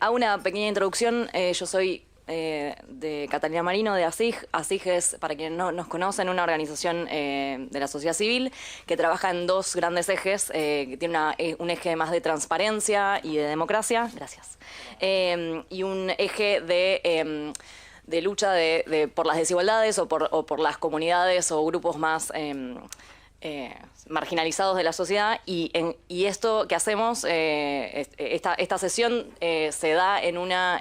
Hago una pequeña introducción. Yo soy de Catalina Marino, de ASIG. ASIG es, para quienes no nos conocen, una organización de la sociedad civil que trabaja en dos grandes ejes, que tiene un eje más de transparencia y de democracia, gracias, y un eje de lucha por las desigualdades o por las comunidades o grupos más marginalizados de la sociedad, y esto que hacemos, esta sesión se da en una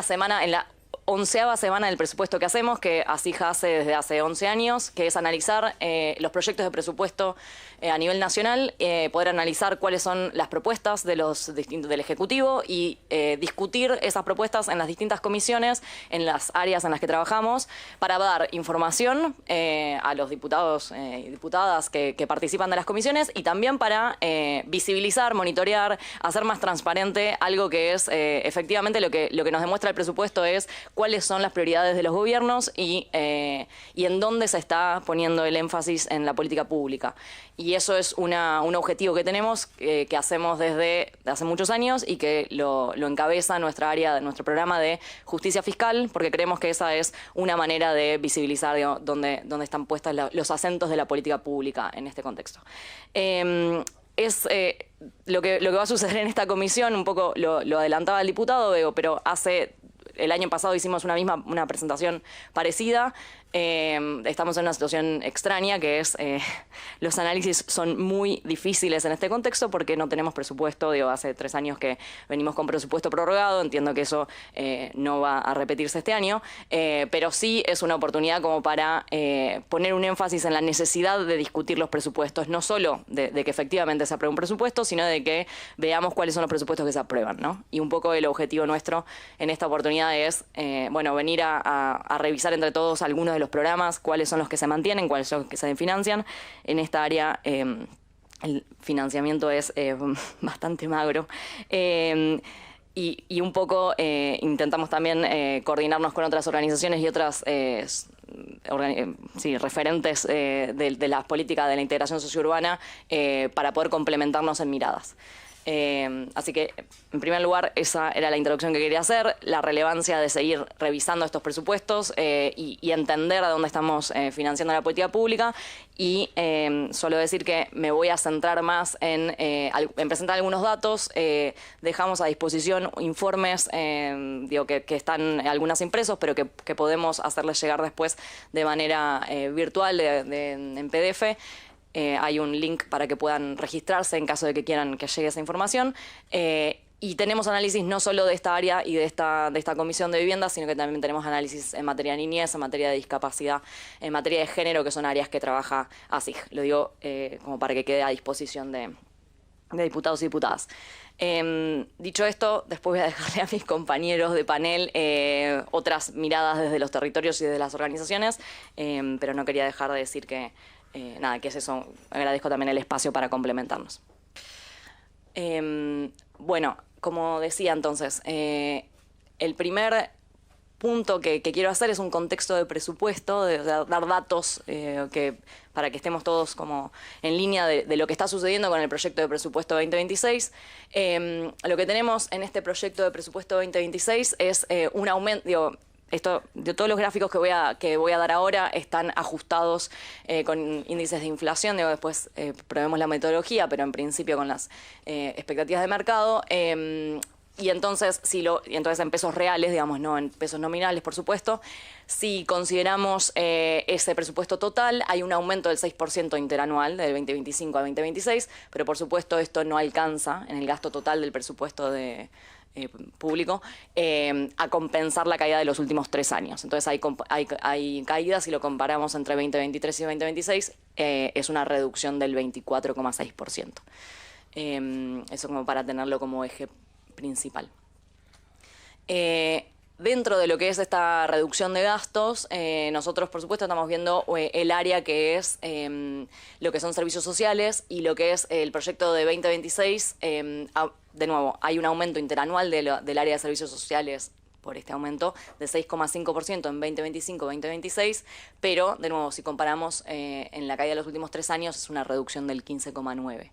semana, en la 11ª semana del presupuesto que hacemos, que ASIG hace desde hace 11 años, que es analizar los proyectos de presupuesto a nivel nacional, poder analizar cuáles son las propuestas del Ejecutivo y discutir esas propuestas en las distintas comisiones, en las áreas en las que trabajamos, para dar información a los diputados y diputadas que participan de las comisiones, y también para visibilizar, monitorear, hacer más transparente algo que es efectivamente lo que nos demuestra el presupuesto, es cuáles son las prioridades de los gobiernos y en dónde se está poniendo el énfasis en la política pública. Y eso es un objetivo que tenemos, que hacemos desde hace muchos años, y que lo encabeza nuestra área, nuestro programa de justicia fiscal, porque creemos que esa es una manera de visibilizar, digamos, dónde están puestos los acentos de la política pública en este contexto. Lo que va a suceder en esta comisión, un poco lo adelantaba el diputado, Bego, pero el año pasado hicimos una presentación parecida. Estamos en una situación extraña, que es los análisis son muy difíciles en este contexto porque no tenemos presupuesto. Hace 3 años que venimos con presupuesto prorrogado. Entiendo que eso no va a repetirse este año, pero sí es una oportunidad como para poner un énfasis en la necesidad de discutir los presupuestos, no solo de que efectivamente se apruebe un presupuesto, sino de que veamos cuáles son los presupuestos que se aprueban, ¿no? Y un poco el objetivo nuestro en esta oportunidad es venir a revisar entre todos algunos de los programas, cuáles son los que se mantienen, cuáles son los que se financian. En esta área el financiamiento es bastante magro. Y un poco intentamos también coordinarnos con otras organizaciones y otras referentes de las políticas de la integración sociourbana para poder complementarnos en miradas. Así que, en primer lugar, esa era la introducción que quería hacer, la relevancia de seguir revisando estos presupuestos y entender a dónde estamos financiando la política pública. Y solo decir que me voy a centrar más en presentar algunos datos. Dejamos a disposición informes que están algunas impresos, pero que podemos hacerles llegar después de manera virtual, en PDF. Hay un link para que puedan registrarse en caso de que quieran que llegue esa información. Y tenemos análisis no solo de esta área y de esta comisión de vivienda, sino que también tenemos análisis en materia de niñez, en materia de discapacidad, en materia de género, que son áreas que trabaja ASIG. Lo digo como para que quede a disposición de diputados y diputadas. Dicho esto, después voy a dejarle a mis compañeros de panel otras miradas desde los territorios y desde las organizaciones, pero no quería dejar de decir que que es eso. Agradezco también el espacio para complementarnos. Bueno, como decía entonces, el primer punto que quiero hacer es un contexto de presupuesto, de dar datos para que estemos todos como en línea de lo que está sucediendo con el proyecto de presupuesto 2026. Lo que tenemos en este proyecto de presupuesto 2026 es un aumento. De todos los gráficos que voy a dar ahora están ajustados con índices de inflación. Después probemos la metodología, pero en principio con las expectativas de mercado. Y entonces en pesos reales, digamos, no en pesos nominales, por supuesto. Si consideramos ese presupuesto total, hay un aumento del 6% interanual del 2025 a 2026, pero por supuesto esto no alcanza en el gasto total del presupuesto público a compensar la caída de los últimos 3 años. Entonces hay caídas. Si lo comparamos entre 2023 y 2026, es una reducción del 24,6%. Eso como para tenerlo como eje principal. Dentro de lo que es esta reducción de gastos, nosotros, por supuesto, estamos viendo el área que es lo que son servicios sociales y lo que es el proyecto de 2026. De nuevo, hay un aumento interanual del área de servicios sociales por este aumento de 6,5% en 2025-2026, pero de nuevo, si comparamos en la caída de los últimos 3 años, es una reducción del 15,9%.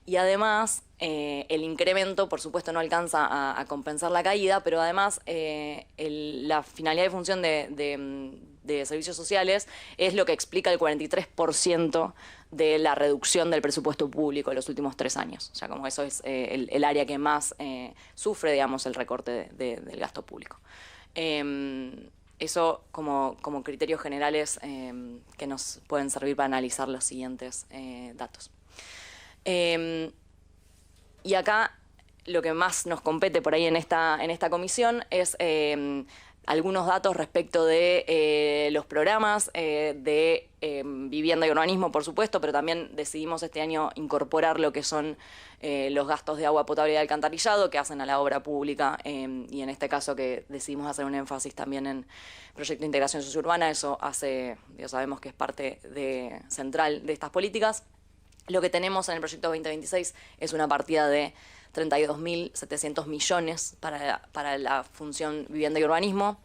Y además, el incremento, por supuesto, no alcanza a compensar la caída, pero además la finalidad de función de servicios sociales es lo que explica el 43% de la reducción del presupuesto público en los últimos 3 años. O sea, como eso es el área que más sufre, digamos, el recorte del gasto público. Eso como criterios generales que nos pueden servir para analizar los siguientes datos. Y acá lo que más nos compete por ahí en esta comisión es algunos datos respecto de los programas de vivienda y urbanismo, por supuesto, pero también decidimos este año incorporar lo que son los gastos de agua potable y de alcantarillado que hacen a la obra pública y en este caso que decidimos hacer un énfasis también en proyecto de integración sociourbana. Eso sabemos que es parte central de estas políticas. Lo que tenemos en el proyecto 2026 es una partida de 32.700 millones para la función vivienda y urbanismo.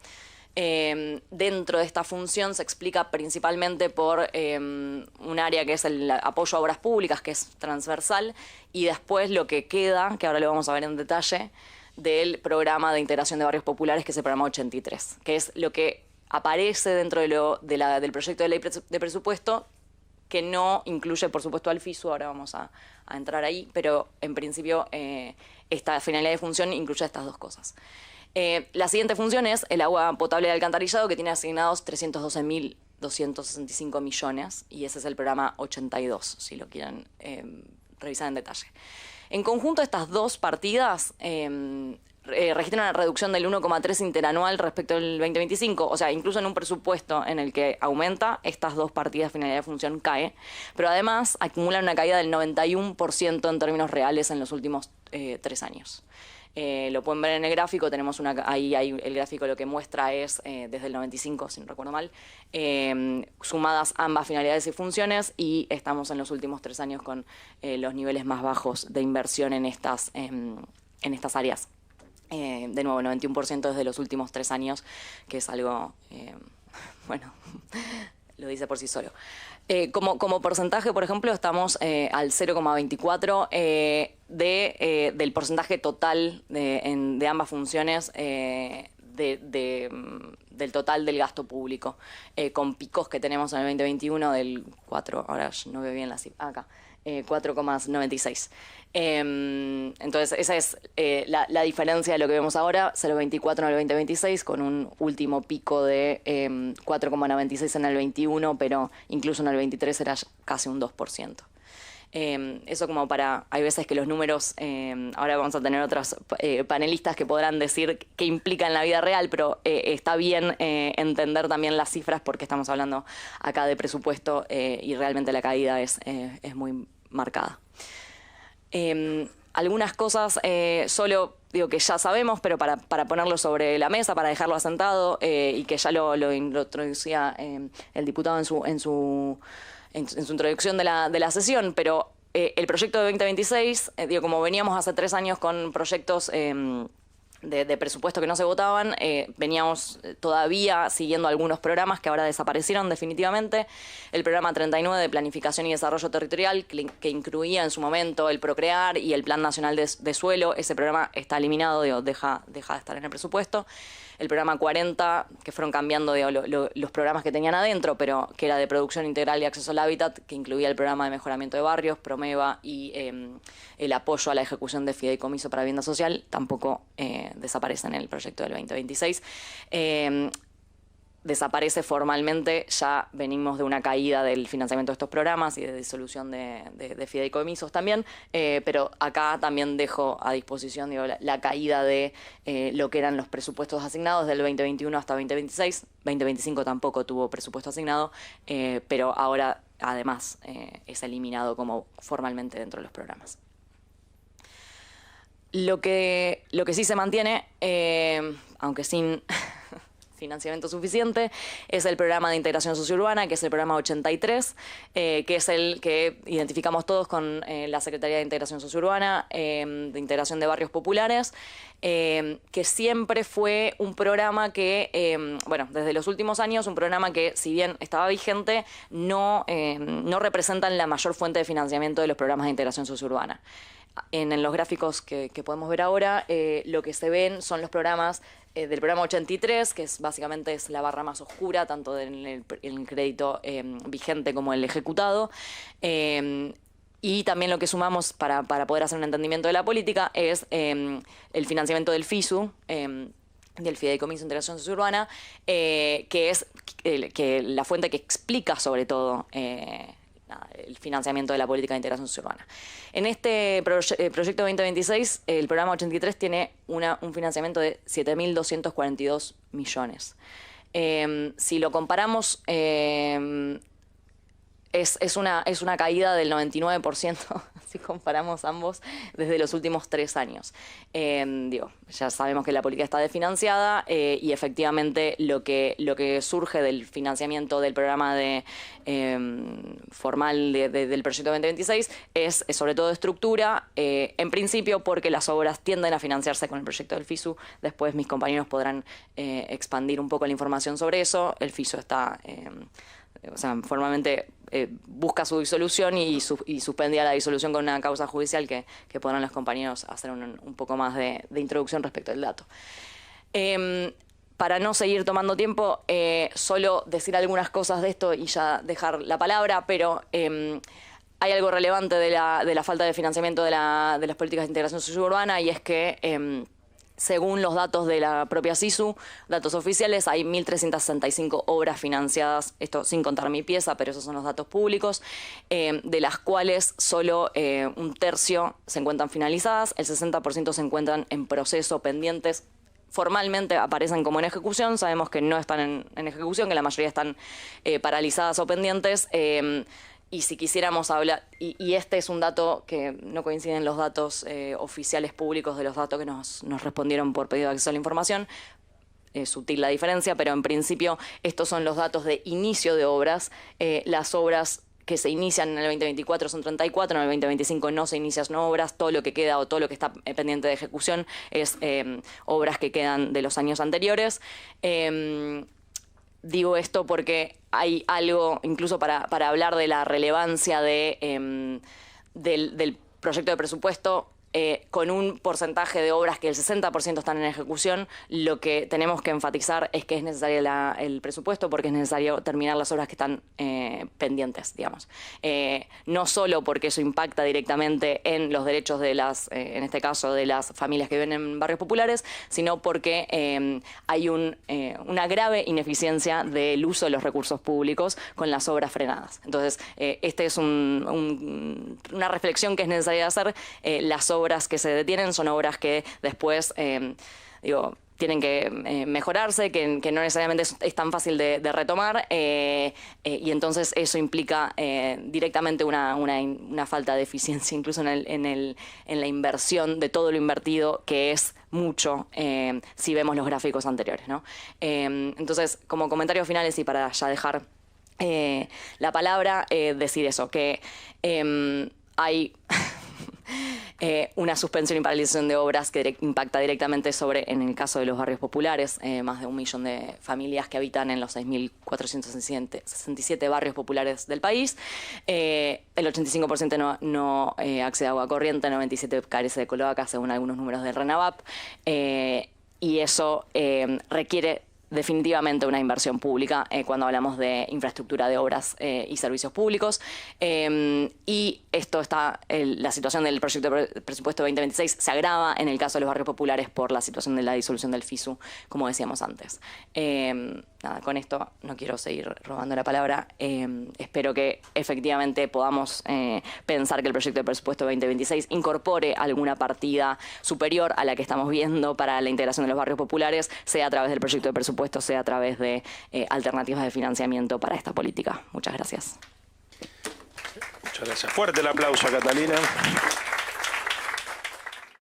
Dentro de esta función se explica principalmente por un área que es el apoyo a obras públicas, que es transversal, y después lo que queda, que ahora lo vamos a ver en detalle, del programa de integración de barrios populares, que es el programa 83, que es lo que aparece dentro del proyecto de ley de presupuesto, que no incluye, por supuesto, al FISU, ahora vamos a entrar ahí, pero en principio esta finalidad de función incluye estas dos cosas. La siguiente función es el agua potable de alcantarillado, que tiene asignados 312.265 millones, y ese es el programa 82, si lo quieren revisar en detalle. En conjunto, estas dos partidas registran una reducción del 1,3 interanual respecto al 2025, o sea, incluso en un presupuesto en el que aumenta, estas dos partidas de finalidad de función cae, pero además acumulan una caída del 91% en términos reales en los últimos 3 años. Lo pueden ver en el gráfico, tenemos ahí el gráfico lo que muestra es desde el 95, si no recuerdo mal, sumadas ambas finalidades y funciones, y estamos en los últimos 3 años con los niveles más bajos de inversión en estas áreas. De nuevo, 91% desde los últimos 3 años, que es algo, bueno, lo dice por sí solo. Como porcentaje, por ejemplo, estamos al 0,24 del porcentaje total de ambas funciones del total del gasto público, con picos que tenemos en el 2021 del 4, ahora no veo bien la cifra, acá, 4,96. Entonces, esa es la diferencia de lo que vemos ahora, 0,24 en el 2026, con un último pico de 4,96 en el 21, pero incluso en el 23 era casi un 2%. Eso como hay veces que los números, ahora vamos a tener otros panelistas que podrán decir qué implica en la vida real, pero está bien entender también las cifras porque estamos hablando acá de presupuesto y realmente la caída es muy marcada. Algunas cosas solo digo que ya sabemos, pero para ponerlo sobre la mesa, para dejarlo asentado y que ya lo introducía el diputado en su introducción de la sesión, pero el proyecto de 2026, como veníamos hace 3 años con proyectos de presupuesto que no se votaban, veníamos todavía siguiendo algunos programas que ahora desaparecieron definitivamente. El programa 39 de Planificación y Desarrollo Territorial, que incluía en su momento el Procrear y el Plan Nacional de Suelo, ese programa está eliminado, deja de estar en el presupuesto. El programa 40, que fueron cambiando los programas que tenían adentro, pero que era de producción integral y acceso al hábitat, que incluía el programa de mejoramiento de barrios, Promeva, y el apoyo a la ejecución de fideicomiso para vivienda social, tampoco desaparece en el proyecto del 2026. Desaparece formalmente, ya venimos de una caída del financiamiento de estos programas y de disolución de fideicomisos también, pero acá también dejo a disposición la caída de lo que eran los presupuestos asignados del 2021 hasta 2026. 2025 tampoco tuvo presupuesto asignado, pero ahora además es eliminado como formalmente dentro de los programas. Lo que sí se mantiene, aunque sin financiamiento suficiente es el programa de integración sociourbana, que es el programa 83, que es el que identificamos todos con la Secretaría de Integración Sociourbana, de Integración de Barrios Populares, que siempre fue un programa que, bueno, desde los últimos años, un programa que, si bien estaba vigente, no representan la mayor fuente de financiamiento de los programas de integración sociourbana. En los gráficos que podemos ver ahora, lo que se ven son los programas del programa 83, que básicamente es la barra más oscura, tanto en el crédito vigente como el ejecutado. Y también lo que sumamos para poder hacer un entendimiento de la política es el financiamiento del FISU, del Fideicomiso de Integración Sociourbana, que es la fuente que explica sobre todo el financiamiento de la política de integración sociourbana. En este proyecto 2026, el programa 83 tiene un financiamiento de 7.242 millones. Si lo comparamos, es una caída del 99%, si comparamos ambos, desde los últimos 3 años. Ya sabemos que la política está desfinanciada y efectivamente lo que surge del financiamiento del programa formal del proyecto 2026 es sobre todo de estructura, en principio porque las obras tienden a financiarse con el proyecto del FISU. Después mis compañeros podrán expandir un poco la información sobre eso. El FISU está... formalmente busca su disolución y suspendía la disolución con una causa judicial que podrán los compañeros hacer un poco más de introducción respecto al dato. Para no seguir tomando tiempo, solo decir algunas cosas de esto y ya dejar la palabra, pero hay algo relevante de la falta de financiamiento de las políticas de integración sociourbana, y es que según los datos de la propia SISU, datos oficiales, hay 1.365 obras financiadas, esto sin contar mi pieza, pero esos son los datos públicos, de las cuales solo un tercio se encuentran finalizadas, el 60% se encuentran en proceso, pendientes. Formalmente aparecen como en ejecución, sabemos que no están en ejecución, que la mayoría están paralizadas o pendientes. Y si quisiéramos hablar, y este es un dato que no coinciden los datos oficiales públicos de los datos que nos respondieron por pedido de acceso a la información, es sutil la diferencia, pero en principio estos son los datos de inicio de obras. Las obras que se inician en el 2024 son 34, en el 2025 no se inician obras, todo lo que queda o todo lo que está pendiente de ejecución es obras que quedan de los años anteriores. Digo esto porque hay algo, incluso para hablar de la relevancia del proyecto de presupuesto, con un porcentaje de obras que el 60% están en ejecución, lo que tenemos que enfatizar es que es necesario el presupuesto porque es necesario terminar las obras que están pendientes, digamos. No solo porque eso impacta directamente en los derechos de en este caso, de las familias que viven en barrios populares, sino porque hay una grave ineficiencia del uso de los recursos públicos con las obras frenadas. Entonces, este es una reflexión que es necesaria hacer. Las obras que se detienen son obras que después, tienen que mejorarse, que no necesariamente es tan fácil de retomar, y entonces eso implica directamente una falta de eficiencia, incluso en la inversión de todo lo invertido, que es mucho si vemos los gráficos anteriores, ¿no? Entonces, como comentarios finales y para ya dejar la palabra, decir eso, que hay... una suspensión y paralización de obras que impacta directamente en el caso de los barrios populares, más de 1 millón de familias que habitan en los 6.467 barrios populares del país. El 85% no accede a agua corriente, el 97% carece de cloaca, según algunos números del RENAVAP, y eso requiere definitivamente una inversión pública cuando hablamos de infraestructura de obras y servicios públicos. Y esto la situación del proyecto de presupuesto 2026 se agrava en el caso de los barrios populares por la situación de la disolución del FISU, como decíamos antes. Nada, con esto no quiero seguir robando la palabra. Espero que efectivamente podamos pensar que el proyecto de presupuesto 2026 incorpore alguna partida superior a la que estamos viendo para la integración de los barrios populares, sea a través del proyecto de presupuesto, sea a través de alternativas de financiamiento para esta política. Muchas gracias. Muchas gracias. Fuerte el aplauso a Catalina.